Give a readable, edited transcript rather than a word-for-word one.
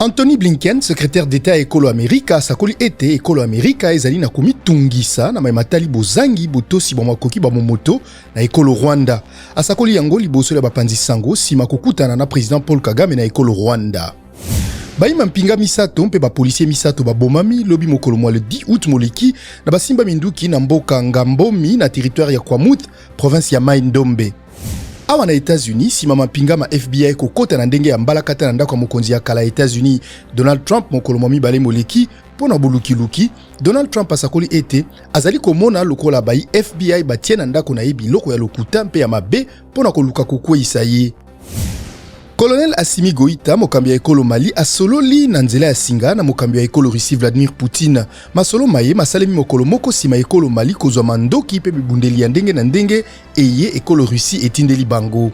Anthony Blinken, secrétaire d'État Ekolo Amerika, asakoli ete Ekolo Amerika ezali na komi tungisa na matali bozangi botosi bamakoki bamomoto na Ekolo Rwanda. Asakoli yango liboso ya bapanzi sango sima kokutana na président Paul Kagame na Ekolo Rwanda. Baima mpinga misato mpe ba policier misato babomami lobi mokolo mwa le 10 août moleki na basimba minduki na mboka Ngambomi na territoire ya Kwamouth, province ya Mai Ndombe. Awa na États-Unis, si mama pinga ma FBI kokota na ndenge ya mbalakata na ndako ya mokonzi ya kala États-Unis, Donald Trump mokolo mwa mibale moleki pona buluki-luki, Donald Trump asakoli ete azali komona lokola bayi FBI batie na ndako na ye biloko ya lokuta mpe ya mabe pona koluka kokweyisa ye. Colonel Assimi Goïta, mokambi ya ekolo Mali, asololi na nzela ya singa na mokambi ya ekolo Russie Vladimir Poutine. Masolo maye masalemi mokolo moko sima ekolo Mali kozwa mandoki pe bibundeli ya ndenge na ndenge eye ekolo Russie etindeli bango.